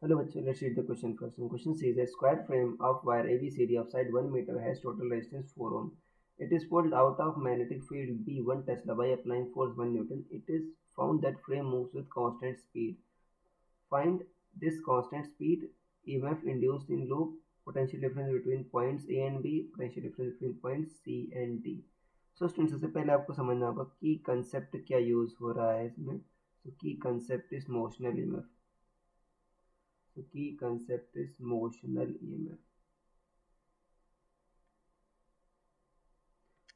Hello bachcho, let's read the question first. And question says a square frame of wire ABCD of side 1 meter has total resistance 4 ohm. It is pulled out of magnetic field B 1 Tesla by applying force 1 Newton. It is found that frame moves with constant speed. Find this constant speed, EMF induced in loop, potential difference between points A and B, potential difference between points C and D. So students सबसे पहले आपको समझना होगा की concept क्या use हो रहा है इसमें. So की concept is motional EMF. So key concept is motional EMF.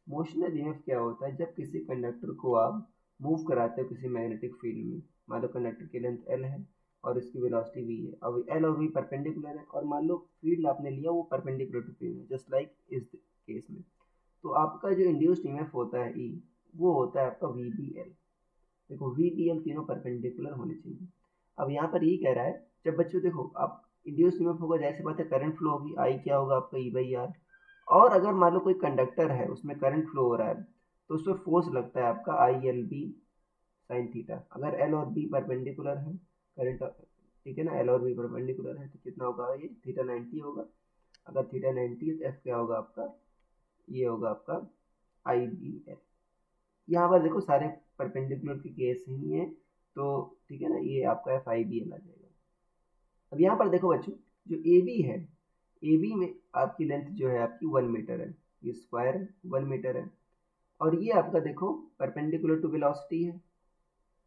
Motional EMF क्या होता है? जब किसी कंडक्टर को आप मूव कराते हो किसी मैग्नेटिक फील्ड में, मान लो कंडक्टर की लेंथ L है और इसकी वेलोसिटी V है. अब L और V परपेंडिकुलर है और मान लो फील्ड आपने लिया वो परपेंडिकुलर टू P में, जस्ट लाइक इस केस में. तो आपका जो इंड्यूस्ड EMF होता है E, वो होता है आपका VBL. देखो VBL तीनों परपेंडिकुलर होने चाहिए. अब यहाँ पर ये कह रहा है, जब बच्चों देखो आप इंड्यूस ईएमएफ होगा, जाहिर सी बात है करंट फ्लो होगी, आई क्या होगा आपका ई बाई आर. और अगर मान लो कोई कंडक्टर है उसमें करंट फ्लो हो रहा है तो उसमें फोर्स लगता है आपका I L B sine theta. अगर एल और बी परपेंडिकुलर है करंट, ठीक है ना, एल और बी परपेंडिकुलर है तो कितना होगा ये थीटा 90 होगा. अगर थीटा 90 है तो एफ क्या होगा आपका, ये होगा आपका आई बी एल. यहाँ पर देखो सारे परपेंडिकुलर के केस ही है तो ठीक है ना, ये आपका एफ आई बी एल आ जाएगा. अब यहाँ पर देखो बच्चों, जो ए बी है, ए बी में आपकी लेंथ जो है आपकी 1 मीटर है, ये स्क्वायर 1 मीटर है. और ये आपका देखो परपेंडिकुलर टू वेलोसिटी है.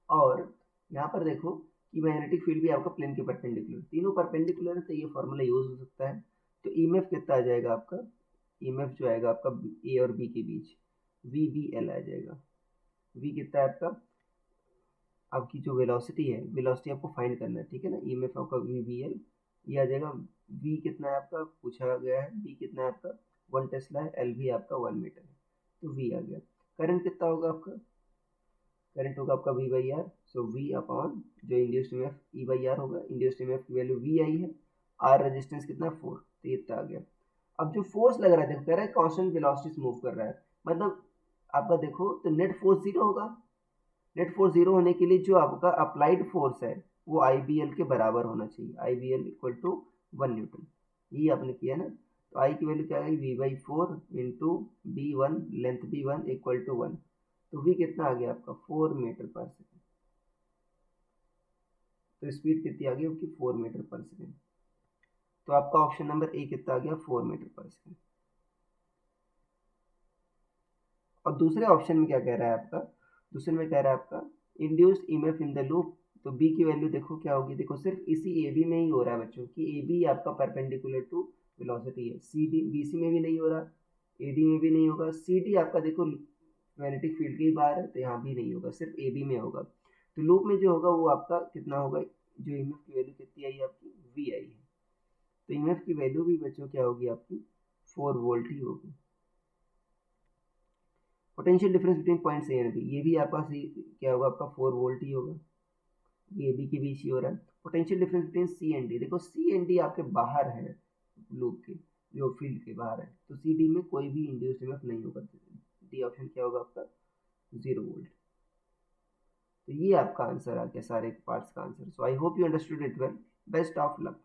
और यहाँ पर देखो कि मैग्नेटिक फील्ड भी आपका प्लेन के परपेंडिकुलर, तीनों परपेंडिकुलर है तो ये फॉर्मूला यूज हो सकता है. तो ईएमएफ कितना आ जाएगा आपका, ईएमएफ जो आएगा आपका ए और बी के बीच वी बी एल आ जाएगा. वी कितना है आपका, आपकी जो वेलोसिटी है, वेलोसिटी आपको फाइंड करना है, ठीक है ना. ईएमएफ आपका वी बी एल ये आ जाएगा. वी कितना है आपका पूछा गया है, बी कितना है आपका 1 टेस्ला है, एल भी आपका 1 मीटर है तो वी आ गया. करंट कितना होगा आपका, करंट होगा आपका V by R. So V upon जो induced EMF E by R होगा, इंड्यूस्ड ईएमएफ की वैल्यू वी आई है, आर रेजिस्टेंस कितना है 4, तो ये इतना आ गया. अब जो फोर्स लग रहा है देखो, कह रहा है कांस्टेंट वेलोसिटी से मूव कर रहा है, मतलब आपका देखो तो नेट फोर्स जीरो होगा. नेट फोर्स जीरो होने के लिए जो आपका अप्लाइड फोर्स है वो आई बी एल के बराबर होना चाहिए, I B L equal to 1 newton. ये आपने किया ना, तो आई की वैल्यू क्या आएगी V by 4 B one, length B one equal to 1. तो वी कितना आ गया आपका 4 मीटर पर सेकेंड. तो स्पीड कितनी आ गई आपकी 4 मीटर पर सेकेंड. तो आपका ऑप्शन नंबर ए कितना आ गया 4 मीटर पर सेकेंड. और दूसरे ऑप्शन में क्या कह रहा है आपका, दूसरे में कह रहा है आपका induced EMF in the loop. तो बी की वैल्यू देखो क्या होगी, देखो सिर्फ इसी ए बी में ही हो रहा है बच्चों कि ए बी आपका परपेंडिकुलर टू वेलोसिटी है. सी डी बी सी में भी नहीं हो रहा, ए डी में भी नहीं होगा, सी डी आपका देखो मैग्नेटिक फील्ड के ही बाहर है तो यहाँ भी नहीं होगा, सिर्फ ए बी में होगा. तो लूप में जो होगा वो आपका कितना होगा, जो ईएमएफ की वैल्यू कितनी आई आपकी वी आई है. तो ईएमएफ की वैल्यू भी बच्चों क्या होगी आपकी 4 वोल्ट ही होगी. Potential difference between point A and B, ये भी आपका क्या होगा आपका 4 वोल्ट ही होगा, ये बी के बीच ही हो रहा है. Potential difference between C and D, देखो सी एंड डी आपके बाहर है लूप के, जो फील्ड के बाहर है, तो सी डी में कोई भी इंड्यूस्ड ईएमएफ नहीं होगा. डी ऑप्शन क्या होगा आपका 0 वोल्ट. तो ये आपका आंसर आ गया सारे पार्ट्स का answer. So I hope you understood it well. Best of luck.